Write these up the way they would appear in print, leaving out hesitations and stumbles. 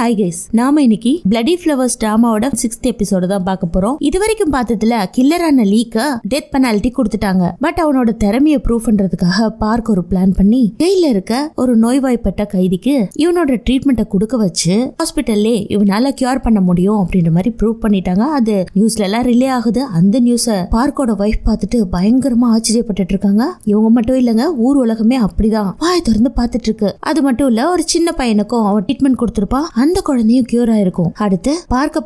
Hi guys, நாம இன்னைக்கு bloody flowers டிராமாவோட 6th எபிசோட தான் பார்க்க போறோம். இது வரைக்கும் பார்த்ததுல கில்லரான லீக்க டெத் பெனால்டி கொடுத்துட்டாங்க. பட் அவனோட திறமைய ப்ரூவ் பண்றதுக்காக பார்க்க ஒரு பிளான் பண்ணி ஜெயில இருக்க ஒரு நோய்வாய்ப்பட்ட கைதிக்கு இவனோட ட்ரீட்மெண்ட்டை கொடுக்க வச்சு ஹாஸ்பிட்டல்லே இவனால கியூர் பண்ண முடியும் அப்படின்ற மாதிரி ப்ரூவ் பண்ணிட்டாங்க. அது நியூஸ்ல எல்லாம் ரிலே ஆகுது. அந்த நியூஸ பார்க்கோட வைஃப் பார்த்துட்டு பயங்கரமா ஆச்சரியப்பட்டு இருக்காங்க. இவங்க மட்டும் இல்லங்க, ஊர் உலகமே அப்படிதான் வாய் திறந்து பார்த்துட்டு இருக்கு. அது மட்டும் இல்ல, ஒரு சின்ன பையனுக்கும் அவன் ட்ரீட்மெண்ட் கொடுத்திருப்பா, அந்த குழந்தையும் கியூர் ஆயிருக்கும். அடுத்து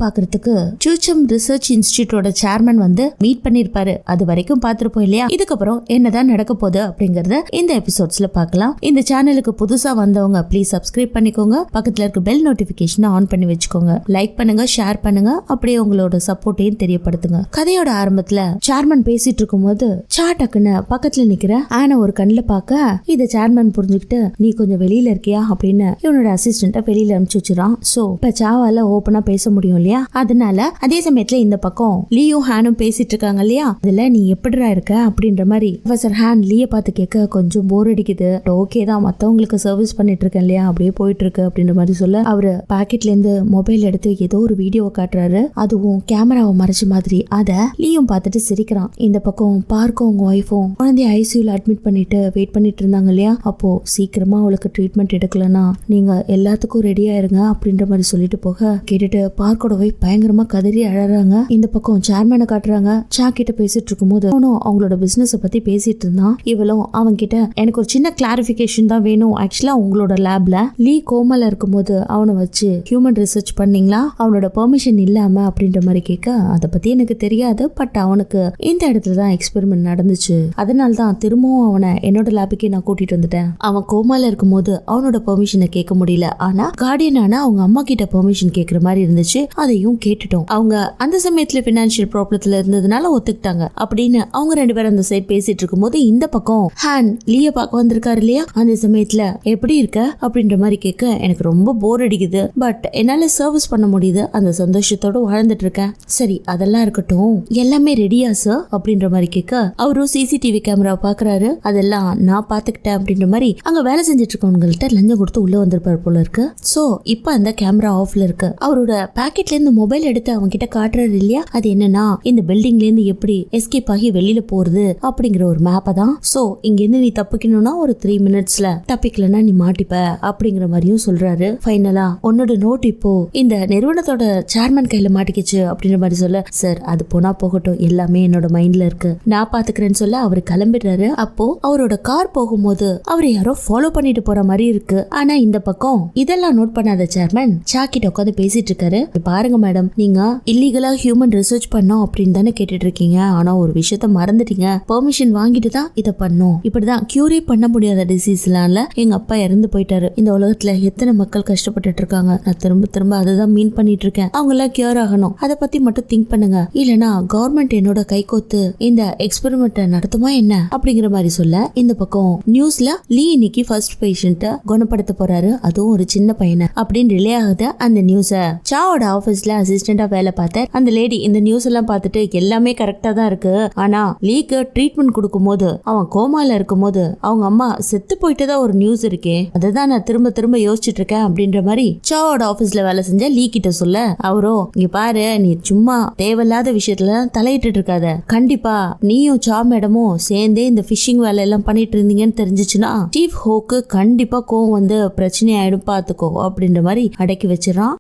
பாக்குறதுக்கு சூச்சம் ரிசர்ச் இன்ஸ்டிடியூட்டோட சேர்மன் வந்து மீட் பண்ணிருப்பாரு. அது வரைக்கும் பார்த்திருப்போம் இல்லையா? இதுக்கப்புறம் என்னதான் நடக்க போகுது அப்படிங்கறத இந்த எபிசோட்ஸ்ல பார்க்கலாம். இந்த சேனலுக்கு புதுசா வந்தவங்க ப்ளீஸ் சப்ஸ்கிரைப் பண்ணிக்கோங்க. பக்கத்துல இருக்க பெல் நோட்டிபிகேஷன் ஆன் பண்ணி வச்சுக்கோங்க. லைக் பண்ணுங்க, ஷேர் பண்ணுங்க, அப்படியே உங்களோட சப்போர்ட்டையும் தெரியப்படுத்துங்க. கதையோட ஆரம்பத்துல சேர்மன் பேசிட்டு இருக்கும் போது சாட்டக்குன்னு பக்கத்துல நிக்கிற ஆனா ஒரு கண்ணுல பார்க்க இத சேர்மன் புரிஞ்சுக்கிட்டு, நீ கொஞ்சம் வெளியில இருக்கியா அப்படின்னு இவனோட அசிஸ்டன்ட்ட வெளியில அனுப்பிச்சு வச்சிரான். சோ இப்ப சாவால ஓபனா பேச முடியும் இல்லையா? அதனால அதே சமயத்துல இந்த பக்கம் லீயும் ஹானும் பேசிட்டு இருக்காங்க இல்லையா? அதுல நீ எப்படிடா இருக்க அப்படின்ற மாதிரி ப்ரொஃபசர் ஹான் லீய பார்த்து கேட்க, கொஞ்சம் போர் அடிக்குது, ஓகே தான், மத்தவங்களுக்கு சர்வீஸ் பண்ணிட்டு இருக்கேன் இல்லையா, அப்படியே போயிட்டு இருக்கு அப்படின்ற மாதிரி சொல்ல, அவரு பாக்கெட்ல இருந்து மொபைல் எடுத்து ஏதோ ஒரு வீடியோவை காட்டுறாரு. அதுவும் கேமராவை மறைச்ச மாதிரி. அத லீயும் பார்த்துட்டு சிரிக்கிறான். இந்த பக்கம் பார்க்கும் உங்க ஒய்ஃபும் குழந்தைய ஐசியூல அட்மிட் பண்ணிட்டு வெயிட் பண்ணிட்டு இருந்தாங்க இல்லையா? அப்போ சீக்கிரமா அவளுக்கு ட்ரீட்மெண்ட் எடுக்கலன்னா நீங்க எல்லாத்துக்கும் ரெடியா இருங்க அப்படின்ற மாதிரி சொல்லிட்டு போக கேட்டுட்டு பார்க்கோட வைஃப் பயங்கரமா கதறி அழறாங்க. இந்த பக்கம் சேர்மனை காட்டுறாங்க. சா கிட்ட பேசிட்டு இருக்கும் போது அவனும் அவங்களோட பிசினஸ் பத்தி பேசிட்டு இருந்தான். இவளும் அவங்க கிட்ட எனக்கு ஒரு சின்ன கிளாரிபிகேஷன் தான் வேணும். ஆக்சுவலா உங்களோட லேப்ல லீ கோமல இருக்கும் போது அவனை வச்சு ஹியூமன் ரிசர்ச் பண்ணீங்களா, அவனோட பெர்மிஷன் இல்லாம அப்படின்ற மாதிரி கேட்க, அதை பத்தி எனக்கு தெரியாது, பட் அவனுக்கு இந்த இடத்துல தான் எக்ஸ்பெரிமெண்ட் நடந்துச்சு, அதனால தான் திரும்பவும் அவனை என்னோட லேபுக்கே நான் கூட்டிட்டு வந்துட்டேன். அவன் கோமால இருக்கும் போது அவனோட பெர்மிஷனை கேட்க முடியல, ஆனா கார்டியனான அவங்க அம்மா கிட்ட பெர்மிஷன் கேட்கற மாதிரி இருந்துச்சு, அதையும் கேட்டுட்டோம். அவங்க அந்த சமயத்துல பினான்சியல் ப்ராப்ளத்துல இருந்ததுனால ஒத்துக்கிட்டாங்க அப்படின்னு அவங்க ரெண்டு பேரும் அந்த சைட் பேசிட்டு இருக்கும் போது இந்த பக்கம் ஹான் லீய பார்க்க வந்திருக்காரு இல்லையா? அந்த சமயத்துல எப்படி இருக்க அப்படின்ற மாதிரி கேட்க, எனக்கு ரொம்ப போர் அடிக்குது, பட் என்னால சர்வீஸ் பண்ண முடியுது, அந்த சந்தோஷத்தோட வாழ்ந்துட்டு இருக்கேன். சரி அதெல்லாம் இருக்கட்டும், எல்லாமே ரெடியா சார் அப்படின்ற மாதிரி கேட்க, அவரும் சிசிடிவி கேமரா பாக்குறாரு. அதெல்லாம் நான் பாத்துக்கிட்டேன் அப்படின்ற மாதிரி அங்க வேலை செஞ்சுட்டு இருக்கவங்கள்ட்ட லஞ்சம் கொடுத்து உள்ள வந்திருப்பாரு போல இருக்கு. சோ இப்ப அந்த கேமரா ஆஃப்ல இருக்கு. அவரோட பாக்கெட்ல இருந்து மொபைல் எடுத்து அவங்க கிட்ட காட்டுறாரு இல்லையா? அது என்னன்னா இந்த பில்டிங்ல இருந்து எப்படி எஸ்கேப் ஆகி வெளியில போறது அப்படிங்கிற ஒரு மேப்பை தான். சோ இங்க இருந்து நீ தப்பிக்கணும்னா ஒரு 3 மினிட்ஸ்ல, தப்பிக்கலன்னா நீ மாட்டிப்ப அப்படிங்கிற மாதிரியும் சொல்றாரு. ஃபைனலா உன்னோட நோட் இப்போ இந்த நிறுவனத்தோட சேர்மன் கையில மாட்டிக்கிச்சு அப்படின்ற மாதிரி சொல்ல, சார் அது போனா போகட்டும், எல்லாமே என்னோட மைண்ட்ல இருக்கு, நான் பாத்துக்கிறேன்னு சொல்ல அவரு கிளம்பிடுறாரு. அப்போ அவரோட கார் போகும்போது அவர் யாரோ ஃபாலோ பண்ணிட்டு போற மாதிரி இருக்கு. ஆனா இந்த பக்கம் இதெல்லாம் நோட் பண்ணாத சேர்மன் சாக்கிட்ட உட்காந்து பேசிட்டு இருக்காரு. பாருங்க மேடம், நீங்க இல்லீகலா ஹியூமன் ரிசர்ச் பண்ணோம் அப்படின்னு தானே கேட்டுட்டு இருக்கீங்க, ஆனா ஒரு விஷயத்த மறந்துட்டீங்க, பெர்மிஷன் வாங்கிட்டு தான் இத பண்ணோம். இப்படிதான் கியூரே பண்ண முடியாத டிசீஸ்லாம்ல எங்க அப்பா இறந்து போயிட்டாரு. இந்த உலகத்துல எத்தனை மக்கள் கஷ்டப்பட்டுட்டு இருக்காங்க, நான் திரும்ப திரும்ப அதை மீன் பண்ணிட்டு இருக்கேன். அவங்க எல்லாம் கியூர் ஆகணும், அதை பத்தி மட்டும் திங்க் பண்ணுங்க, இல்லனா கவர்மெண்ட் என்னோட கைகோத்து இந்த எக்ஸ்பெரிமெண்ட் நடத்துமா என்ன அப்படிங்கிற மாதிரி சொல்ல, இந்த பக்கம் நியூஸ்ல லீ இன்னைக்கு ஃபர்ஸ்ட் பேஷண்ட குணப்படுத்த போறாரு, அதுவும் ஒரு சின்ன பையனை அப்படின்னு ரிலே ஆகுது. அந்த நியூஸ சாவோட ஆபீஸ்ல அசிஸ்டண்டா வேலை பார்த்த அந்த லேடி இந்த நியூஸ் எல்லாம் பார்த்துட்டு எல்லாமே கரெக்டா தான் இருக்கு, ஆனா லீக்கு ட்ரீட்மெண்ட் கொடுக்கும் போது அவன் கோமால இருக்கும் போது அவங்க அம்மா செத்து போயிட்டதா ஒரு நியூஸ் இருக்கே, அததான் நான் திரும்ப திரும்ப யோசிச்சுட்டு இருக்கேன் அப்படின்ற மாதிரி சாவோட ஆபீஸ்ல வேலை செஞ்ச லீ கிட்ட சொல்ல, அவரோ இங்க பாரு, நீ சும்மா தேவையில்லாத விஷயத்துல தலையிட்டு இருக்காத, கண்டிப்பா நீயும் சா மேடமும் சேர்ந்தே இந்த ஃபிஷிங் வேலை எல்லாம் பண்ணிட்டு இருந்தீங்கன்னு தெரிஞ்சிச்சுன்னா சீஃப் ஹோக்கு கண்டிப்பா கோவம் வந்து பிரச்சனை ஆயிடும், பாத்துக்கோ அப்படின்ற மாதிரி அடக்கி வச்சிடறான்.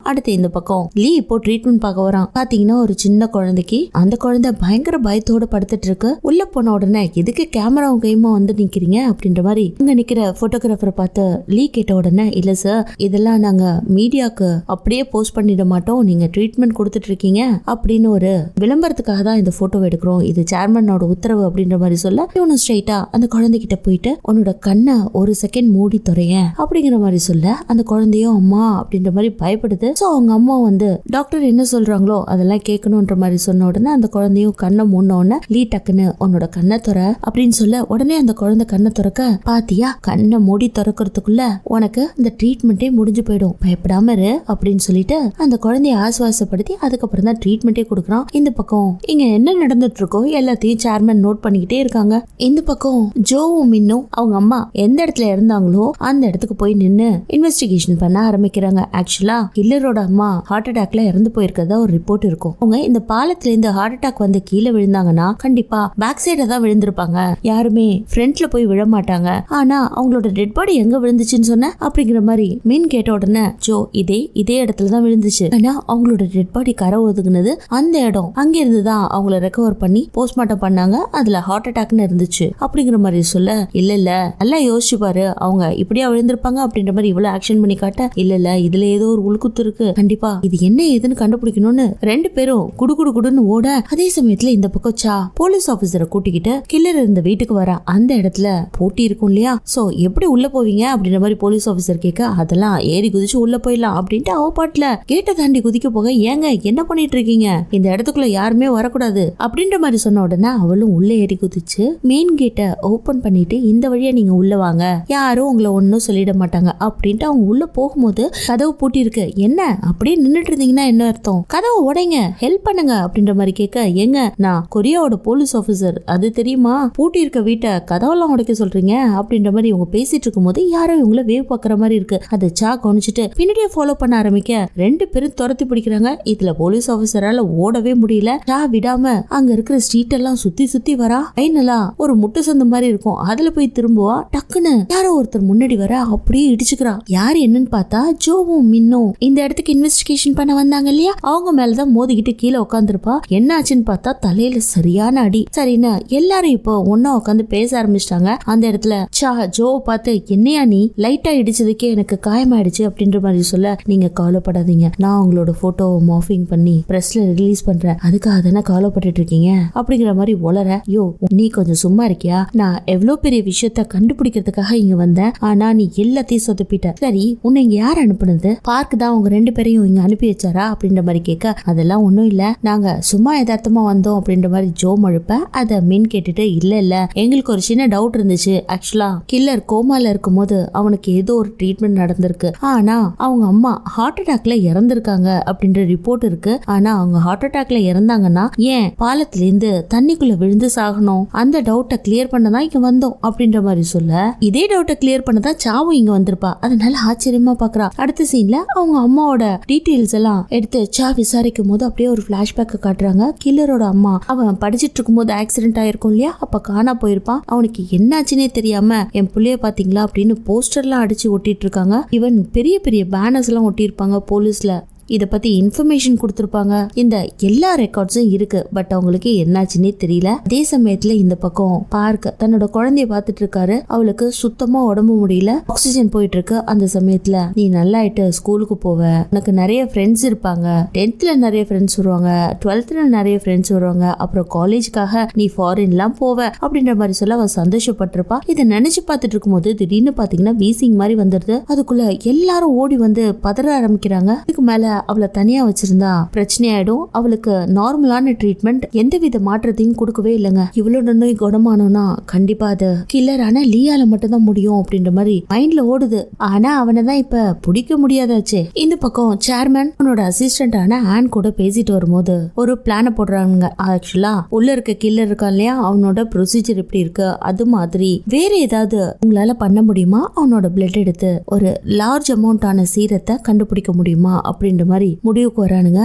அடுத்து இந்த பக்கம் லீ இப்போ ட்ரீட்மெண்ட் பார்க்க வரான். பாத்தீங்கன்னா ஒரு சின்ன குழந்தைக்கு, அந்த குழந்தை பயங்கர பயத்தோட படுத்துட்டு இருக்கு. உள்ள போன உடனே எதுக்கு கேமராவும் கைமா வந்து நிக்கிறீங்க அப்படின்ற மாதிரி இங்க நிக்கிற போட்டோகிராஃபரை பார்த்து லீ கேட்ட உடனே, இல்ல சார் இதெல்லாம் நாங்க மீடியாக்கு அப்படியே போஸ்ட் பண்ணிட மாட்டோம், நீங்க ட்ரீட்மெண்ட் கொடுத்துட்டு இருக்கீங்க அப்படின்னு ஒரு விளம்பரத்துக்காக தான் இந்த போட்டோ எடுக்கிறோம், இது சேர்மனோட உத்தரவு அப்படின்ற மாதிரி சொல்ல, இவனும் ஸ்ட்ரைட்டா அந்த குழந்தைகிட்ட போயிட்டு உன்னோட கண்ணை ஒரு செகண்ட் மூடி துறைய அப்படிங்கிற மாதிரி சொல்ல, அந்த குழந்தையும் அம்மா அப்படின்ற மாதிரி பயப்படுது. வருது. சோ அவங்க அம்மா வந்து டாக்டர் என்ன சொல்றாங்களோ அதெல்லாம் கேட்கணும்ன்ற மாதிரி சொன்ன உடனே அந்த குழந்தையும் கண்ணை மூடின உடனே லீ டக்குன்னு உன்னோட கண்ணை துற அப்படின்னு சொல்ல உடனே அந்த குழந்தை கண்ணை துறக்க, பாத்தியா கண்ணை மூடி திறக்கிறதுக்குள்ள உனக்கு இந்த ட்ரீட்மெண்டே முடிஞ்சு போயிடும், பயப்படாம இரு அப்படின்னு சொல்லிட்டு அந்த குழந்தைய ஆசுவாசப்படுத்தி அதுக்கப்புறம் தான் ட்ரீட்மெண்டே கொடுக்குறான். இந்த பக்கம் இங்க என்ன நடந்துட்டு இருக்கோ எல்லாத்தையும் சேர்மன் நோட் பண்ணிக்கிட்டே இருக்காங்க. இந்த பக்கம் ஜோவும் மின்னும் அவங்க அம்மா எந்த இடத்துல இருந்தாங்களோ அந்த இடத்துக்கு போய் நின்னு இன்வெஸ்டிகேஷன் பண்ண ஆரம்பிக்கிறாங்க. ஆக்சுவலா கில்லரோட அம்மா ஹார்ட் அட்டாக்ல இறந்து போயிருக்கதா ஒரு ரிப்போர்ட் இருக்கும். அவங்க இந்த பாலத்துல இருந்து ஹார்ட் அட்டாக் வந்து கீழே விழுந்தாங்கன்னா கண்டிப்பா பேக் சைட தான் விழுந்திருப்பாங்க, யாருமே ஃப்ரண்ட்ல போய் விழ மாட்டாங்க. ஆனா அவங்களோட டெட் பாடி எங்க விழுந்துச்சுன்னு சொன்ன அப்படிங்கிற மாதிரி மீன் கேட்ட உடனே ஜோ இதே இடத்துல தான் விழுந்துச்சு, ஆனா அவங்களோட டெட் பாடி கரை ஒதுக்குனது அந்த இடம், அங்க இருந்துதான் அவங்கள ரெக்கவர் பண்ணி போஸ்ட்மார்ட்டம் பண்ணாங்க, அதுல ஹார்ட் அட்டாக்னு இருந்துச்சு அப்படிங்கிற மாதிரி சொல்ல, இல்ல நல்லா யோசிச்சு பாரு அவங்க இப்படியா விழுந்திருப்பாங்க அப்படின்ற மாதிரி இவ்வளவு ஆக்ஷன் பண்ணி காட்ட, இல்ல இதுல ஏதோ ஒரு உள்குத்து இருக்கு, கண்டிப்பா இது என்ன ஏதுன்னு கண்டுபிடிக்கணும்னு ரெண்டு பேரும் குடுன்னு ஓட, அதே சமயத்துல இந்த பக்கம் சா போலீஸ் ஆபீசரை கூட்டிக்கிட்டு கில்லர் இருந்த வீட்டுக்கு வர அந்த இடத்துல போட்டி இருக்கும் இல்லையா, சோ எப்படி உள்ள போவீங்க அப்படின்ற மாதிரி போலீஸ் ஆபீசர் கேட்க, அதெல்லாம் ஏறி குதிச்சு உள்ள போயிடலாம் அப்படின்ட்டு அவ பாட்டுல கேட்ட தாண்டி குதிக்க போக, ஏங்க என்ன பண்ணிட்டு இருக்கீங்க, இந்த இடத்துக்குள்ள யாருமே வரக்கூடாது அப்படின்ற மாதிரி சொன்ன உடனே அவளும் உள்ள ஏறி குதிச்சு மெயின் கேட்டை ஓபன் பண்ணிட்டு இந்த வழியா நீங்க உள்ள வாங்க, யாரும் உங்களை ஒன்னும் சொல்லிட மாட்டாங்க அப்படின்ட்டு அவங்க உள்ள போகும்போது கதவு பூட்டி இருக்கு, என்ன அப்படியே நின்னுட்டு இருந்தீங்கன்னா என்ன அர்த்தம், கதவை உடைங்க ஹெல்ப் பண்ணுங்க அப்படின்ற மாதிரி கேட்க, ஏங்க நான் கொரியாவோட போலீஸ் ஆபீசர் அது தெரியுமா, பூட்டி இருக்க வீட்டை கதவெல்லாம் உடைக்க சொல்றீங்க அப்படின்ற மாதிரி இவங்க பேசிட்டு இருக்கும் போது யாரோ இவங்கள வேவ் பாக்குற மாதிரி இருக்கு. அதை சா கவனிச்சுட்டு பின்னாடியே ஃபாலோ பண்ண ஆரம்பிக்க ரெண்டு பேரும் துரத்தி பிடிக்கிறாங்க. இதுல போலீஸ் ஆபீசரால ஓடவே முடியல. சா விடாம அங்க இருக்கிற ஸ்ட்ரீட் எல்லாம் சுத்தி வரா. ஃபைனலா ஒரு முட்டை சந்து மாதிரி இருக்கும், அதுல போய் திரும்புவா. டக்குன்னு யாரோ ஒருத்தர் முன்னாடி வர அப்படியே இடிச்சுக்கிறா. யாரு என்னன்னு பார்த்தா ஜோவும் மின்னும் இந்த இடத்துக்கு இன்வெஸ்டிகேஷன் பண்ண வந்தாங்க இல்லையா, அவங்க மேலதான் மோதிக்கிட்டு கீழே உட்காந்துருப்பா. என்ன ஆச்சுன்னு பார்த்தா தலையில சரியான அடி. சரின்னு எல்லாரும் இப்போ ஒன்னா உட்காந்து பேச ஆரம்பிச்சிட்டாங்க. அந்த இடத்துல சா ஜோ பார்த்து, என்னையா நீ லைட்டா இடிச்சதுக்கே எனக்கு காயமாயிடுச்சு அப்படின்ற மாதிரி சொல்ல, நீங்க கவலைப்படாதீங்க, நான் உங்களோட போட்டோவை மார்ஃபிங் பண்ணி பிரஸ்ல ரிலீஸ் பண்றேன், அதுக்காக தானே கவலைப்பட்டு இருக்கீங்க அப்படிங்கிற மாதிரி ஒளர, யோ நீ கொஞ்சம் சும்மா இருக்கியா, நான் எவ்வளவு பெரிய விஷயத்த கண்டுபிடிக்கிறதுக்காக இங்க வந்தேன், ஆனா நீ எல்லாத்தையும் சொதப்பிட்ட. சரி உன்னை இங்க யார் அனுப்புனது, பார்க் தான் உங்க ரெண்டு பேரையும் இங்க அனுப்பி வச்சாரா அப்படின்ற மாதிரி கேட்க, அதெல்லாம் ஒண்ணும் இல்ல, நாங்க சும்மா யதார்த்தமா வந்தோம் அப்படின்ற மாதிரி ஜோ மழுப்ப, அத மின் கேட்டுட்டு, இல்ல எங்களுக்கு ஒரு சின்ன டவுட் இருந்துச்சு, ஆக்சுவலா கில்லர் கோமால இருக்கும் போது அவனுக்கு ஏதோ ஒரு ட்ரீட்மெண்ட் நடந்திருக்கு, ஆனா அவங்க அம்மா ஹார்ட் அட்டாக்ல இறந்திருக்காங்க அப்படின்ற ரிப்போர்ட் இருக்கு, ஆனா அவங்க ஹார்ட் அட்டாக்ல இறந்தாங்கன்னா ஏன் பாலத்துல இருந்து தண்ணிக்குள்ள விழுந்து சாகணும், அந்த டவுட்டை கிளியர் பண்ணதான் இங்க வந்தோம் அப்படின்ற மாதிரி சொல்ல, இதே டவுட்டை கிளியர் பண்ணதான் சாவும் இங்க வந்திருப்பா. அதனால ஆச்சரியமா பாக்குறா. அடுத்த சீன்ல அவங்க அம்மாவோட டீடைல்ஸ் எல்லாம் எடுத்து சா விசாரிக்கும் போது அப்படியே ஒரு பிளாஷ்பேக் காட்டுறாங்க. கில்லரோட அம்மா அவன் படிச்சிட்டு இருக்கும் போது ஆக்சிடென்ட் ஆயிருக்கும் இல்லையா, அப்ப காணா போயிருப்பான், அவனுக்கு என்னாச்சுன்னே தெரியாம என் புள்ளைய பாத்தீங்களா அப்படின்னு போஸ்டர்லாம் அடிச்சு ஒட்டிட்டு இருக்காங்க. இவன் பெரிய பெரிய பேனர்ஸ் எல்லாம் ஒட்டியிருப்பாங்க போலீஸ்ல, இத பத்தி இன்ஃபர்மேஷன் கொடுத்திருப்பாங்க. இந்த எல்லா ரெக்கார்ட்ஸும் இருக்கு, பட் அவங்களுக்கு என்னாச்சுன்னே தெரியல. அதே சமயத்துல இந்த பக்கம் பார்க்க தன்னோட குழந்தைய பாத்துட்டு இருக்காரு. அவளுக்கு சுத்தமா உடம்பு முடியல, ஆக்சிஜன் போயிட்டு இருக்கு. அந்த சமயத்துல நீ நல்லாயிட்டு ஸ்கூலுக்கு போவ, உனக்கு நிறைய ஃப்ரெண்ட்ஸ் இருப்பாங்க, 10th நிறைய ஃப்ரெண்ட்ஸ் வருவாங்க, 12th நிறைய ஃப்ரெண்ட்ஸ் வருவாங்க, அப்புறம் காலேஜ்க்காக நீ ஃபாரின்லாம் போவ அப்படின்ற மாதிரி சொல்ல அவ சந்தோஷப்பட்டிருப்பா. இதை நினைச்சு பார்த்துட்டு இருக்கும் போது திடீர்னு பாத்தீங்கன்னா வீசிங் மாதிரி வந்துருது. அதுக்குள்ள எல்லாரும் ஓடி வந்து பதற ஆரம்பிக்கிறாங்க. இதுக்கு மேல அவளை தனியா வச்சிருந்தா பிரச்சனை ஆயிடும், அவளுக்கு நார்மலான ட்ரீட்மெண்ட் எந்தவித மாற்றத்தையும் கொடுக்கவே இல்லைங்க. இவ்வளவு நோய் குணமானோம்னா கண்டிப்பா அது கில்லரான லீயால மட்டும் தான் முடியும் அப்படின்ற மாதிரி மைண்ட்ல ஓடுது. ஆனா அவனை தான் இப்ப பிடிக்க முடியாதாச்சே. இந்த பக்கம் சேர்மன் அவனோட அசிஸ்டன்டான ஆன் கூட பேசிட்டு வரும்போது ஒரு பிளான போடுறாங்க. ஆக்சுவலா உள்ள இருக்க கில்லர் இருக்கான் இல்லையா, அவனோட ப்ரொசீஜர் எப்படி இருக்கு, அது மாதிரி வேற ஏதாவது உங்களால பண்ண முடியுமா, அவனோட பிளட் எடுத்து ஒரு லார்ஜ் அமௌண்டான சீரத்தை கண்டுபிடிக்க முடியுமா அப்படின்ற மாதிரி முடிவுக்கு வரானுங்க.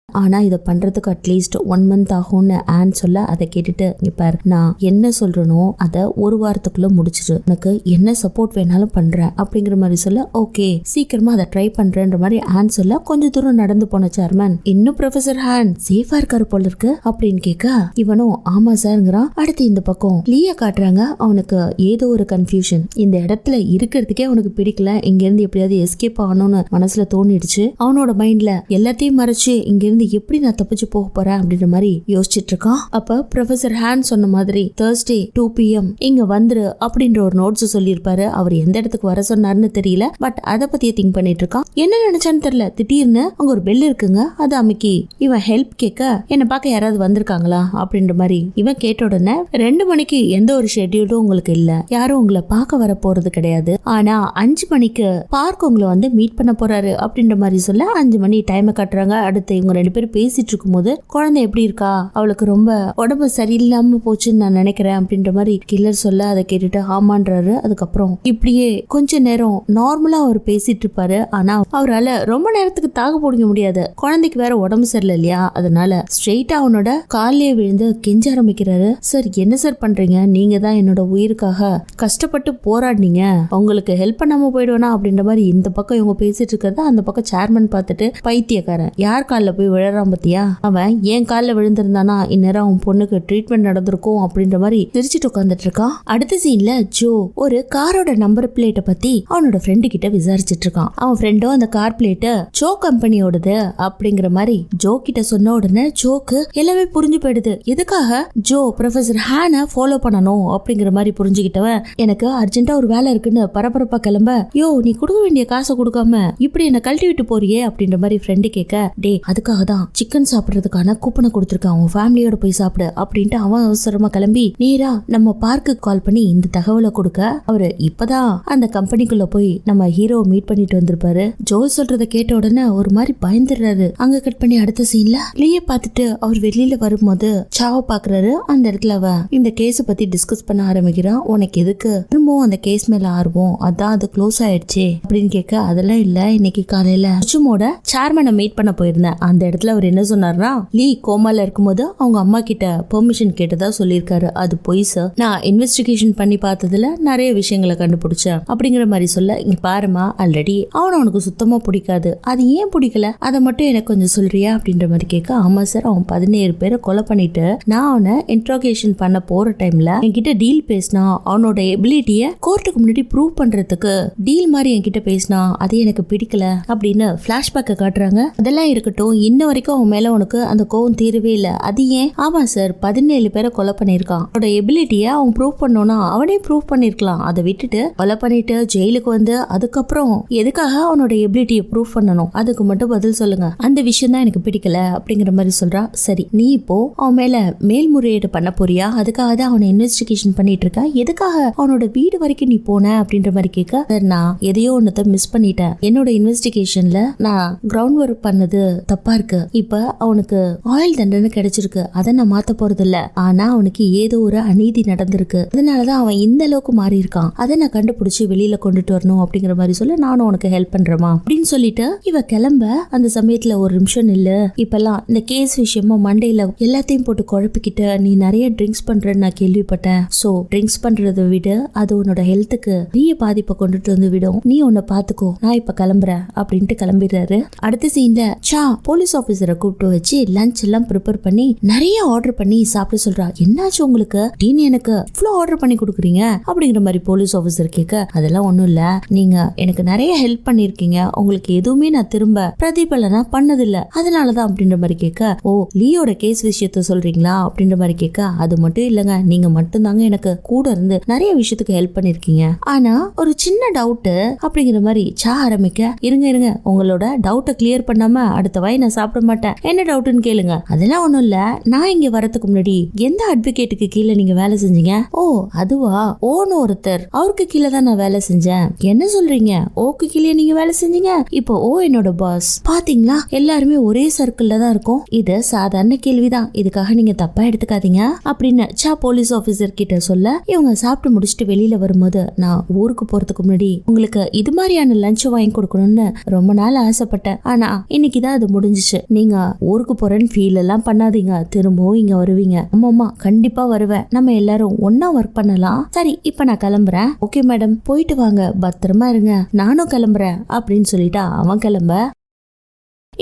ஆனா இதை பண்றதுக்கு அட்லீஸ்ட் 1 month ஆகும்னு ஆன் சொல்ல, அதை கேட்டுட்டு இப்ப நான் என்ன சொல்றனோ அதை ஒரு வாரத்துக்குள்ள முடிச்சிரு, எனக்கு என்ன சப்போர்ட் வேணாலும் பண்றேன் அப்படிங்கிற மாதிரி சொல்ல, ஓகே சீக்கிரமா அதை ட்ரை பண்றேன்ற மாதிரி ஆன் சொல்ல, கொஞ்ச தூரம் நடந்து போன சேர்மன், இன்னும் ப்ரொஃபசர் ஹான் சேஃபா இருக்காரு போல இருக்கு அப்படின்னு கேட்க, இவனும் ஆமா சார்ங்கிறான். அடுத்து இந்த பக்கம் லீயா காட்டுறாங்க. அவனுக்கு ஏதோ ஒரு கன்ஃபியூஷன், இந்த இடத்துல இருக்கிறதுக்கே அவனுக்கு பிடிக்கல, இங்க இருந்து எப்படியாவது எஸ்கேப் ஆகணும்னு மனசுல தோணிடுச்சு. அவனோட மைண்ட்ல எல்லாத்தையும் மறைச்சு இங்க இருந்து இருந்து எப்படி நான் தப்பிச்சு போக போறேன் அப்படின்ற மாதிரி யோசிச்சுட்டு இருக்கான். அப்ப ப்ரொஃபசர் ஹேன் சொன்ன மாதிரி Thursday 2 PM இங்க வந்துரு அப்படின்ற ஒரு நோட்ஸ் சொல்லியிருப்பாரு. அவர் எந்த இடத்துக்கு வர சொன்னாருன்னு தெரியல, பட் அதை பத்தியே திங்க் பண்ணிட்டு இருக்கான். என்ன நினைச்சான்னு தெரியல, திடீர்னு அங்க ஒரு பெல் இருக்குங்க. அது அமுக்கி இவன் ஹெல்ப் கேட்க என்ன பார்க்க யாராவது வந்திருக்காங்களா அப்படின்ற மாதிரி இவன் கேட்ட உடனே 2 மணிக்கு எந்த ஒரு ஷெட்யூலும் உங்களுக்கு இல்ல, யாரும் உங்களை பார்க்க வர போறது கிடையாது, ஆனா 5 மணிக்கு பார்க் உங்களை வந்து மீட் பண்ண போறாரு அப்படின்ற மாதிரி சொல்ல 5 மணி டைம் கட்டுறாங்க. அடுத்து இவங்க 2 பேரும் பேசிட்டு இருக்கும் போது குழந்தை எப்படி இருக்கா, அவளுக்கு ரொம்ப உடம்பு சரியில்லாம போச்சுன்னு நான் நினைக்கிறேன் அப்படின்ற மாதிரி கில்லர் சொல்ல அதை கேட்டுட்டு ஆமான்றாரு. அதுக்கப்புறம் இப்படியே கொஞ்ச நேரம் நார்மலா அவர் பேசிட்டு இருப்பாரு. ஆனா அவரால் ரொம்ப நேரத்துக்கு தாக பிடிக்க முடியாது, குழந்தைக்கு வேற உடம்பு சரியில்லை இல்லையா, அதனால ஸ்ட்ரெயிட்டா அவனோட காலையே விழுந்து கெஞ்ச ஆரம்பிக்கிறாரு. சார் என்ன சார் பண்றீங்க, நீங்க தான் என்னோட உயிருக்காக கஷ்டப்பட்டு போராடினீங்க, உங்களுக்கு ஹெல்ப் பண்ணாம போயிடுவேனா அப்படின்ற மாதிரி இந்த பக்கம் இவங்க பேசிட்டு இருக்கிறத அந்த பக்கம் சேர்மன் பார்த்துட்டு பைத்தியக்காரன் யார் காலில் போய் விழறான் பத்தியா, அவன் என் காலில் விழுந்திருந்தானா இந்நேரம் அவன் பொண்ணுக்கு ட்ரீட்மெண்ட் நடந்திருக்கும் அப்படின்ற மாதிரி சிரிச்சுட்டு உட்காந்துட்டு இருக்கான். அடுத்த சீன்ல ஜோ ஒரு காரோட நம்பர் பிளேட்டை பத்தி அவனோட ஃப்ரெண்டு கிட்ட விசாரிச்சுட்டு இருக்கான். அவன் ஃப்ரெண்டும் அந்த கார் பிளேட் ஜோ கம்பெனியோடது அப்படிங்கிற மாதிரி ஜோ கிட்ட சொன்ன உடனே ஜோக்கு எல்லாமே புரிஞ்சு போயிடுது. எதுக்காக ஜோ ப்ரொஃபசர் ஹேனை ஃபாலோ பண்ணணும் அப்படிங்கிற மாதிரி புரிஞ்சுக்கிட்டவன் எனக்கு அர்ஜென்ட்டா ஒரு வேலை இருக்குன்னு பரபரப்பா கிளம்ப, யோ நீ கொடுக்க வேண்டிய காசை கொடுக்காம இப்படி என்ன கழட்டி விட்டு போறியே அப்படின்ற மாதிரி ஃப்ரெண்டு கேட்க, டே அதுக்காக தான் சிக்கன் சாப்பிடுறதுக்கான கூப்பனை கொடுத்துருக்கான், உன் ஃபேமிலியோட போய் சாப்பிடு அப்படின்ட்டு அவன் அவசரமா கிளம்பி நேரா நம்ம பார்க்கு கால் பண்ணி இந்த தகவலை கொடுக்க, அவரு இப்பதான் அந்த கம்பெனிக்குள்ள போய் நம்ம ஹீரோவை மீட் பண்ணிட்டு வந்திருப்பாரு. ஜோ சொல்றத கேட்ட உடனே ஒரு மாதிரி பயந்துடுறாரு. அங்க கட் பண்ணி அடுத்த சீன்ல லீய பார்த்துட்டு அவர் வெளியில வரும்போது சாவ பாக்குறாரு. அந்த இடத்துல அவ இந்த கேஸ பத்தி டிஸ்கஸ் பண்ண ஆரம்பிக்கிறான். உனக்கு எதுக்கு திரும்பவும் அந்த கேஸ் மேல ஆர்வம், அதான் அது க்ளோஸ் ஆயிடுச்சு அப்படின்னு கேட்க, அதெல்லாம் இல்ல, இன்னைக்கு காலையில சுமோட சேர்மனை மீட் பண்ண போயிருந்தேன். அந்த இடத்துல அவர் என்ன சொன்னார்னா, லீ கோமால இருக்கும்போது அவங்க அம்மா கிட்ட பெர்மிஷன் கேட்டதா சொல்லியிருக்காரு, அது பொய் சார், நான் இன்வெஸ்டிகேஷன் பண்ணி பார்த்ததுல நிறைய விஷயங்களை கண்டுபிடிச்சேன் அப்படிங்கிற மாதிரி சொல்ல, இங்க பாருமா ஆல்ரெடி அவனை உனக்கு சுத்தமா பிடிக்காது, அது ஏன் பிடிக்கல அதை மட்டும் எனக்கு கொஞ்சம் சொல்றியா அப்படின்ற மாதிரி கேட்க, ஆமா சார் அவன் 17 பேரை கொலை பண்ணிட்டு நான் அவனை இன்ட்ரோகேஷன் பண்ண போற டைம்ல என்கிட்ட டீல் பேசினா, அவனோட எபிலிட்டிய கோர்ட்டுக்கு முன்னாடி ப்ரூவ் பண்றதுக்கு டீல் மாதிரி என்கிட்ட பேசினா, அது எனக்கு பிடிக்கல அப்படின்னு பிளாஷ்பேக்க காட்டுறாங்க. அதெல்லாம் இருக்கட்டும், இன்ன வரைக்கும் அவன் மேல உனக்கு அந்த கோவம் தீரவே இல்ல, அது ஏன்? ஆமா சார் 17 பேரை கொலை பண்ணிருக்கான், அவனோட எபிலிட்டிய அவன் ப்ரூவ் பண்ணோம்னா அவனே ப்ரூவ் பண்ணிருக்கலாம், அதை விட்டுட்டு கொலை பண்ணிட்டு ஜெயிலுக்கு வந்து அதுக்கப்புறம் எதுக்காக அவனோட எபிலிட்டியை ப்ரூவ் பண்ணணும், அதுக்கு மட்டும் பதில் சொல்லுங்க, அந்த விஷயம் தான் எனக்கு பிடிக்கல அப்படிங்கிற மாதிரி சொல்றா. சரி நீ இப்போ அவன் மேல மேல்முறையீடு பண்ண போறியா, அதுக்காக தான் அவனை இன்வெஸ்டிகேஷன் பண்ணிட்டு இருக்க, எதுக்காக அவனோட வீடு வரைக்கும் நீ போன அப்படின்ற மாதிரி கேட்க, நான் எதையோ ஒன்னத மிஸ் பண்ணிட்டேன், என்னோட இன்வெஸ்டிகேஷன்ல நான் கிரவுண்ட் ஒர்க் பண்ணது தப்பா இருக்கு, இப்ப அவனுக்கு ஆயுள் தண்டனை கிடைச்சிருக்கு, அதை நான் மாத்த போறது இல்ல, ஆனா அவனுக்கு ஏதோ ஒரு அநீதி நடந்திருக்கு, அதனாலதான் அவன் இந்த அளவுக்கு மாறி இருக்கான், அதை நான் கண்டுபிடிச்சு வெளியில கொண்டுட்டு வரணும் அப்படிங்கிற மாதிரி சொல்ல, நானும் உனக்கு ஹெல்ப் பண்றேமா அப்படின்னு சொல்லிட்டு இவ கிளம்ப, அந்த சமயத்துல ஒரு நிமிஷம் இல்ல, இப்பெல்லாம் இந்த கேஸ் விஷயமா மண்டையில எல்லாத்தையும் போட்டு குழப்பிக்கிட்ட, நீ நிறைய ட்ரிங்க்ஸ் பண்றன்னு நான் கேள்விப்பட்டேன், சோ ட்ரிங்க்ஸ் பண்றதை விட அது உன்னோட ஹெல்த்துக்கு பெரிய பாதிப்பை கொண்டுட்டு வந்து விடும், நீ உன்னை பாத்துக்கோ, நான் இப்ப கிளம்புறேன் அப்படின்ட்டு கிளம்பிடுறாரு. அடுத்த சீன்ல சா போலீஸ் ஆபீசரை கூப்பிட்டு வச்சு லஞ்ச் எல்லாம் ப்ரிப்பேர் பண்ணி நிறைய ஆர்டர் பண்ணி சாப்பிட சொல்றா. என்னாச்சு உங்களுக்கு, டீன் எனக்கு இவ்வளவு ஆர்டர் பண்ணி கொடுக்குறீங்க அப்படிங்கிற மாதிரி போலீஸ் ஆபீசர் கேட்க, அதெல்லாம் ஒண்ணும் இல்ல, நீங்க எனக்கு நிறைய ஹெல்ப் பண்ணிருக்கீங்க, உங்களுக்கு எதுவுமே நான் திரும்ப பிரதிபலனா பண்ணதில்ல, அதனாலதான் அப்படின்ற மாதிரி கேட்க, ஓ லீயோட கேஸ் விஷயத்த சொல்றீங்களா அப்படின்ற மாதிரி கேட்க, அது மட்டும் இல்லங்க, நீங்க மட்டும் தாங்க எனக்கு கூட இருந்து நிறைய விஷயத்துக்கு ஹெல்ப் பண்ணிருக்கீங்க, ஆனா ஒரு சின்ன டவுட் அப்படிங்கிற மாதிரி சா ஆரம்பிக்க, இருங்க இருங்க உங்களோட டவுட்டை கிளியர் பண்ணாம அடுத்த வாய் நான் சாப்பிட மாட்டேன், என்ன டவுட்னு கேளுங்க, அதெல்லாம் ஒண்ணும் இல்ல, நான் இங்க வரதுக்கு முன்னாடி எந்த அட்வொகேட்டுக்கு கீழே நீங்க வேலை செஞ்சீங்க, ஓ அதுவா, ஓன்னு ஒருத்தர், அவருக்கு கீழே தான் நான் வேலை செஞ்சேன், என்ன சொல்றீங்க, ஓக்கு கீழே நீங்க வேலை செஞ்சீங்க, இப்போ ஓ என்னோட பாஸ், பாத்தீங்களா எல்லாருமே ஒரே சர்க்கிள்ல தான் இருக்கும், இது சாதாரண கேள்விதான், இதுக்காக நீங்க தப்பா எடுத்துக்காதீங்க அப்படின்னு சா போலீஸ் ஆபீசர் கிட்ட சொல்ல, இவங்க சாப்பிட்டு முடிச்சுட்டு வெளியில வரும்போது, நான் ஊருக்கு போறதுக்கு முன்னாடி உங்களுக்கு இது மாதிரியான லஞ்ச் வாங்கி கொடுக்கணும்னு ரொம்ப நாள் ஆசைப்பட்டேன், ஆனா இன்னைக்குதான் அது முடிஞ்சிச்சு, நீங்க ஊருக்கு போறேன்னு ஃபீல் எல்லாம் பண்ணாதீங்க, திரும்பவும் இங்க வருவீங்க, ஆமாமா கண்டிப்பா வருவேன், நம்ம எல்லாரும் ஒன்னா ஒர்க் பண்ணலாம், சரி இப்ப நான் கிளம்புறேன், ஓகே மேடம் போயிட்டு வாங்க, பத்திரமா இருங்க, நானும் கிளம்புறேன் அப்படின்னு சொல்லிட்டா அவன் கிளம்ப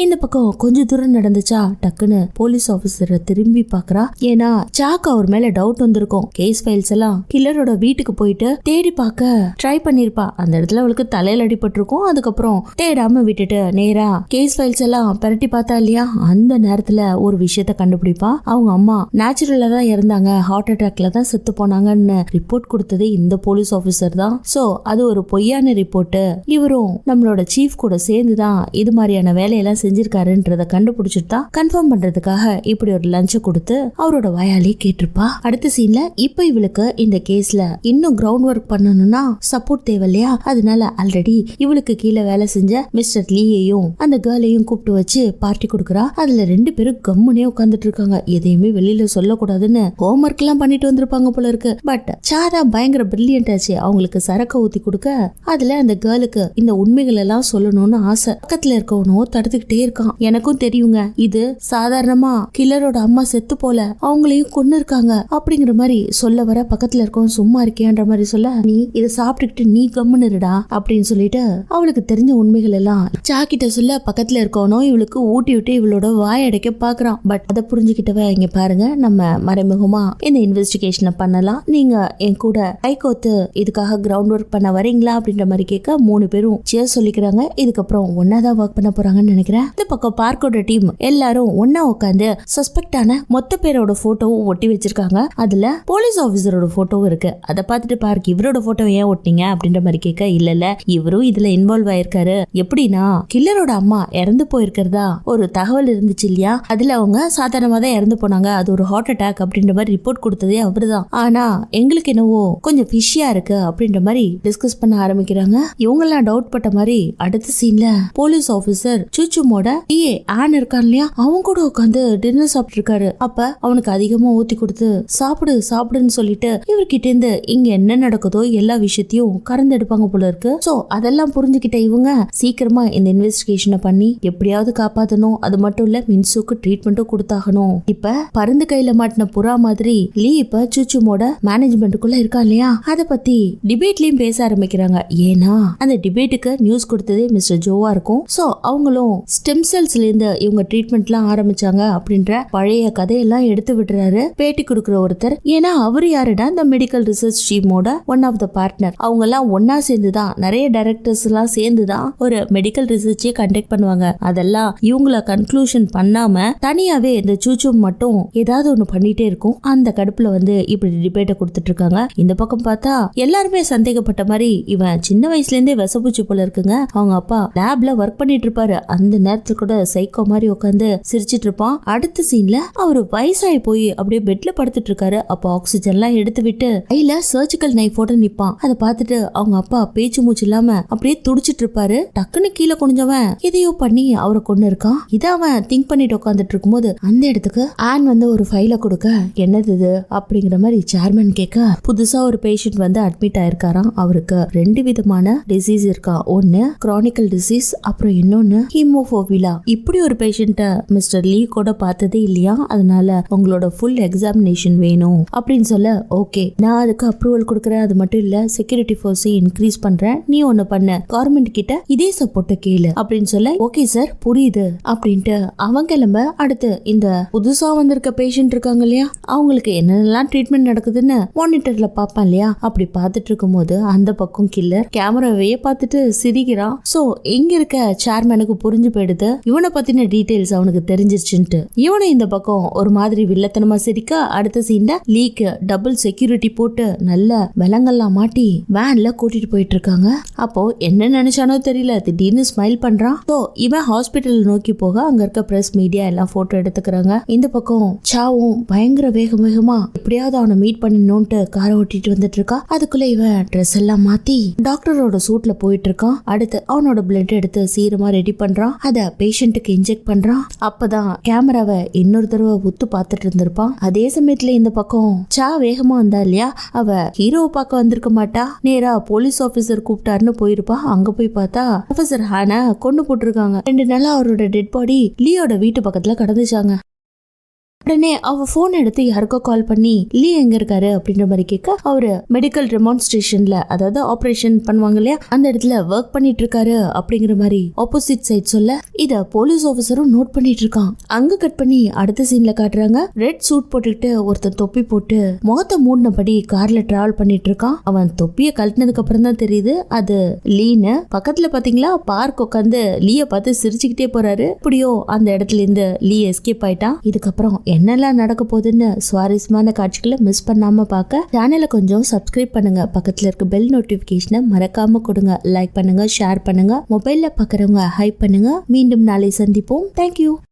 இந்த பக்கம் கொஞ்ச தூரம் நடந்துச்சா டக்குன்னு போலீஸ் ஆபீசரை திரும்பி பாக்குறா. ஏன்னா சாக்கு அவர் மேல டவுட் வந்திருக்கும். கேஸ் ஃபைல்ஸ் எல்லாம் கில்லரோட வீட்டுக்கு போயிட்டு தேடி பார்க்க ட்ரை பண்ணிருப்பா. அந்த இடத்துல அவளுக்கு தலையில அடிபட்டிருக்கும். அதுக்கப்புறம் தேடாம விட்டுட்டு நேரா கேஸ் ஃபைல்ஸ் எல்லாம் பரட்டி பார்த்தா இல்லையா, அந்த நேரத்துல ஒரு விஷயத்த கண்டுபிடிப்பா. அவங்க அம்மா நேச்சுரலா தான் இறந்தாங்க, ஹார்ட் அட்டாக்ல தான் செத்து போனாங்கன்னு ரிப்போர்ட் கொடுத்ததே இந்த போலீஸ் ஆபீசர் தான். சோ அது ஒரு பொய்யான ரிப்போர்ட். இவரும் நம்மளோட சீஃப் கூட சேர்ந்துதான் இது மாதிரியான வேலையெல்லாம் செஞ்சிருக்காருன்றத கண்டுபிடிச்சிட்டு தான் கன்ஃபார்ம் பண்றதுக்காக இப்படி ஒரு லஞ்ச கொடுத்து அவரோட வாயாலே கேட்டிருப்பா. அடுத்த சீன்ல இப்ப இவளுக்கு இந்த கேஸ்ல இன்னும் கிரவுண்ட் ஒர்க் பண்ணணும்னா சப்போர்ட் தேவை இல்லையா, அதனால ஆல்ரெடி இவளுக்கு கீழே வேலை செஞ்ச மிஸ்டர் லீயையும் அந்த கேர்ளையும் கூப்பிட்டு வச்சு பார்ட்டி கொடுக்கறா. அதுல 2 பேரும் கம்முனே உட்கார்ந்துட்டு இருக்காங்க. எதையுமே வெளியில சொல்லக்கூடாதுன்னு ஹோம் ஒர்க் எல்லாம் பண்ணிட்டு வந்திருப்பாங்க போல இருக்கு. பட் சாதா பயங்கர பிரில்லியன்ட் ஆச்சு. அவங்களுக்கு சரக்க ஊத்தி கொடுக்க அதுல அந்த கேர்ளுக்கு இந்த உண்மைகள் எல்லாம் சொல்லணும்னு ஆசை. பக்கத்துல இருக்கவனோ தடுத்துக்கிட்டே இருக்கான். எனக்கும் தெரியுங்க, இது சாதாரணமா கில்லரோட அம்மா செத்து போல, அவங்களையும் கொன்னு இருக்காங்க அப்படிங்கிற மாதிரி சொல்ல வர பக்கத்துல இருக்கவன் சும்மா இருக்கியான்ற மாதிரி சொல்ல, நீ இதை சாப்பிட்டுக்கிட்டு நீ கம்முன்னு இருடா அப்படின்னு சொல்லிட்டு அவளுக்கு தெரிஞ்ச உண்மைகள் எல்லாம் சாக்கிட்ட சொல்ல பக்கத்துல இருக்கவனோ இவளுக்கு ஊட்டி விட்டு இவளோட வாய் அடைக்க பாக்குறான். பட் அதை புரிஞ்சுக்கிட்டவ, இங்க பாருங்க நம்ம மறைமுகமா இந்த இன்வெஸ்டிகேஷனை பண்ணலாம், நீங்க என் கூட கைகோத்து இதுக்காக கிரவுண்ட் ஒர்க் பண்ண வரீங்களா அப்படின்ற மாதிரி கேட்க 3 பேரும் சேர் சொல்லிக்கிறாங்க. இதுக்கப்புறம் ஒன்னாதான் ஒர்க் பண்ண போறாங்கன்னு நினைக்கிறேன். இந்த பக்கம் பார்க்கோட டீம் எல்லாரும் ஒன்னா உட்காந்து சஸ்பெக்டான மொத்த பேரோட போட்டோவும் ஒட்டி வச்சிருக்காங்க. அதுல போலீஸ் ஆபீசரோட போட்டோவும் இருக்கு. அதை பார்த்துட்டு பார்க் இவரோட போட்டோ ஏன் ஒட்டினீங்க அப்படின்ற மாதிரி கேட்க, இல்ல இவரும் இதுல இன்வால்வ் ஆயிருக்காரு. எப்படின்னா கில்லரோட அம்மா இறந்து போயிருக்கிறதா ஒரு தகவல் இருந்துச்சு இல்லையா, அதுல அவங்க சாதாரணமா தான் இறந்து போனாங்க, அது ஒரு ஹார்ட் அட்டாக் அப்படின்ற மாதிரி ரிப்போர்ட் கொடுத்ததே அவருதான். ஆனா எங்களுக்கு என்னவோ கொஞ்சம் ஃபிஷியா இருக்கு அப்படின்ற மாதிரி டிஸ்கஸ் பண்ண ஆரம்பிக்கிறாங்க. இவங்க எல்லாம் டவுட் பட்ட மாதிரி அடுத்த சீன்ல போலீஸ் ஆபீசர் சூச்சுமோட டிஏ ஆன் இருக்கான் இல்லையா, அவன் கூட உட்காந்து டின்னர் சாப்பிட்டு இருக்காரு. அப்ப அவனுக்கு அதிகமா ஊத்தி கொடுத்து சாப்பிடுன்னு சொல்லிட்டு இவர்கிட்ட இருந்து இங்க என்ன நடக்குதோ எல்லா விஷயத்தையும் கறந்து எடுப்பாங்க போல இருக்கு. சோ அதெல்லாம் புரிஞ்சுக்கிட்ட இவங்க சீக்கிரமா இந்த இன்வெஸ்டிகேஷனை பண்ணி எப்படியாவது காப்பாத்தணும். அது மட்டும் இல்ல மின்சுக்கு ட்ரீட்மெண்ட்டும் கொடுத்தாகணும். இப்ப பருந்து கையில மாட்டின புறா மாதிரி லீ இப்ப சூச்சுமோட மேனேஜ்மெண்ட்டுக்குள்ள இருக்கா இல்லையா, அத பத்தி டிபேட்லயும் பேச ஆரம்பிக்கிறாங்க. ஏன்னா அந்த டிபேட்டுக்கு நியூஸ் கொடுத்ததே மிஸ்டர் ஜோவா இருக்கும். சோ அவங்களும் ஸ்டெம் செல்ஸ்ல இருந்து இவங்க ட்ரீட்மெண்ட்லாம் ஆரம்பிச்சாங்க அப்படின்ற பழைய கதையெல்லாம் எடுத்து விடுறாரு பேட்டி கொடுக்குற ஒருத்தர். ஏன்னா அவரு யாருடா, இந்த மெடிக்கல் ரிசர்ச் டீமோட ஒன் ஆஃப் த பார்ட்னர். அவங்க எல்லாம் ஒன்னா சேர்ந்துதான், நிறைய டைரக்டர்ஸ் எல்லாம் சேர்ந்துதான் ஒரு மெடிக்கல் ரிசர்ச்சே கண்டக்ட் பண்ணுவாங்க. அதெல்லாம் இவங்கள கன்க்ளூஷன் பண்ணாம தனியாவே இந்த சூச்சும் மட்டும் ஏதாவது ஒண்ணு பண்ணிட்டே இருக்கும். அந்த கடுப்புல வந்து இப்படி டிபேட்டை கொடுத்துட்டு இருக்காங்க. இந்த பக்கம் பார்த்தா எல்லாருமே சந்தேகப்பட்ட மாதிரி இவன் சின்ன வயசுல இருந்தே விசப்பூச்சி போல இருக்குங்க. அவங்க அப்பா லேப்ல ஒர்க் பண்ணிட்டு இருப்பாரு. அந்த நேரத்துல கூட சைக்கோ மாதிரி உட்காந்து சிரிச்சிட்டு இருப்பான். அடுத்த சீன்ல அவரு வயசாகி போய் அப்படியே பெட்ல படுத்துட்டு இருக்காரு. அப்போ ஆக்சிஜன் எல்லாம் எடுத்து விட்டு கையில சர்ஜிக்கல் நைஃபோட நிப்பான். அதை பார்த்துட்டு அவங்க அப்பா பேச்சு மூச்சு இல்லாம அப்படியே துடிச்சிட்டு இருப்பாரு. டக்குன்னு கீழே குனிஞ்சவன் எதையோ பண்ணி அவரை கொண்டு இருக்கான். இதை அவன் திங்க் பண்ணிட்டு உட்காந்துட்டு இருக்கும்போது அந்த இடத்துக்கு ஆன் வந்து ஒரு ஃபைல கொடுக்க, என்னது இது அப்படிங்கிற மாதிரி சேர்மன் கேட்க, புதுசா ஒரு பேஷண்ட் வந்து அட்மிட் ஆயிருக்காராம். அவருக்கு 2 விதமான டிசீஸ் இருக்கா. ஒன்னு கிரானிக்கல் டிசீஸ், அப்புறம் இன்னொன்னு ஹீமோபோபியா. இப்படி ஒரு பேஷண்ட மிஸ்டர் லீ கூட பார்த்ததே இல்லையா, அதனால உங்களோட ஃபுல் எக்ஸாமினேஷன் வேணும் அப்படின்னு சொல்ல, ஓகே நான் அதுக்கு அப்ரூவல் கொடுக்கறேன். அது மட்டும் இல்ல செக்யூரிட்டி ஃபோர்ஸை இன்க்ரீஸ் பண்றேன், நீ ஒண்ணு பண்ண, கவர்மெண்ட் கிட்ட இதே சப்போர்ட்ட கேளு அப்படின்னு சொல்ல, ஓகே சார் புரியுது அப்படின்ட்டு அவங்க கிளம்ப. அடுத்து இந்த புதுசா வந்திருக்க பேஷண்ட் இருக்காங்க இல்லையா, அவங்களுக்கு என்னென்னலாம் ட்ரீட்மெண்ட் நடக்குதுன்னு மானிட்டர்ல பாப்பான் இல்லையா, அப்படி பார்த்துட்டு இருக்கும் போது அந்த பக்கம் கில்லர் கேமராவையே பார்த்துட்டு சிரிக்கிறான். சோ எங்க இருக்க சேர்மனுக்கு புரிஞ்சு போயிடுது இவனை பத்தின டீடைல்ஸ் அவனுக்கு தெரிஞ்சிருச்சுன்ட்டு. இவனை இந்த பக்கம் ஒரு மாதிரி வில்லத்தனமா சிரிக்க, அடுத்த சீன்ல லீக்கு டபுள் செக்யூரிட்டி போட்டு நல்ல விலங்கெல்லாம் மாட்டி வேன்ல கூட்டிட்டு போயிட்டு இருக்காங்க. அப்போ என்ன நினைச்சானோ தெரியல, திடீர்னு ஸ்மைல் பண்றான். சோ இவன் ஹாஸ்பிட்டல் நோக்கி போக அங்க இருக்க பிரஸ் மீடியா எல்லாம் போட்டோ எடுத்துக்கிறாங்க. இந்த பக்கம் சாவும் பயங்கர வேகமா எப்படியாவது அவனை மீட் பண்ணணும்ட்டு காரை ஓட்டிட்டு வந்துட்டு இருக்கா. அதுக்குள்ள இவன் ட்ரெஸ் எல்லாம் மாத்தி டாக்டரோட சூட்ல போயிட்டு இருக்கான். அடுத்து அவனோட பிளட் எடுத்து சீரமா ரெடி பண்றான். அத பேஷண்ட்டுக்கு இன்ஜெக்ட் பண்றான். அப்பதான் கேமராவை இன்னொரு தடவை உத்து பார்த்துட்டு இருந்திருப்பான். அதே சமயத்துல இந்த பக்கம் சா வேகமா வந்தா இல்லையா, அவ ஹீரோவை பார்க்க வந்திருக்க மாட்டா, நேரா போலீஸ் ஆபீசர் கூப்பிட்டாருன்னு போயிருப்பா. அங்க போய் பார்த்தா ப்ரொஃபசர் ஹானை கொண்டு போட்டிருக்காங்க. 2 நாளா அவரோட டெட் பாடி லீயோட வீட்டு பக்கத்துல கடந்துச்சாங்க. உடனே அவ போன் எடுத்து யாருக்கோ கால் பண்ணி லீ எங்க இருக்காரு அப்படின்ற மாதிரி கேட்க, அவரு மெடிக்கல் டெமான்ஸ்ட்ரேஷன்ல, அதாவது ஆபரேஷன் பண்ணுவாங்க இல்லையா, அந்த இடத்துல ஒர்க் பண்ணிட்டு இருக்காரு அப்படிங்கிற மாதிரி ஆப்போசிட் சைட் சொல்ல, இத போலீஸ் ஆபீசரும் நோட் பண்ணிட்டு இருக்கான். அங்க கட் பண்ணி அடுத்த சீன்ல காட்டுறாங்க. ரெட் சூட் போட்டுக்கிட்டு ஒருத்தன் தொப்பி போட்டு முகத்தை மூடினபடி கார்ல டிராவல் பண்ணிட்டு இருக்கான். அவன் தொப்பியை கழட்டினதுக்கு அப்புறம் தான் தெரியுது அது லீன்னு. பக்கத்துல பாத்தீங்களா பார்க் உட்காந்து லீய பார்த்து சிரிச்சுக்கிட்டே போறாரு. இப்படியோ அந்த இடத்துல இருந்து லீ எஸ்கேப் ஆயிட்டான். இதுக்கப்புறம் என்னெல்லாம் நடக்க போகுதுன்னு சுவாரஸ்யமான காட்சிகளை மிஸ் பண்ணாம பார்க்க சேனலை கொஞ்சம் சப்ஸ்கிரைப் பண்ணுங்க. பக்கத்துல இருக்க பெல் நோட்டிபிகேஷனை மறக்காம கொடுங்க. லைக் பண்ணுங்க, ஷேர் பண்ணுங்க, மொபைல்ல பாக்குறவங்க ஹைப் பண்ணுங்க. மீண்டும் நாளை சந்திப்போம். தேங்க்யூ.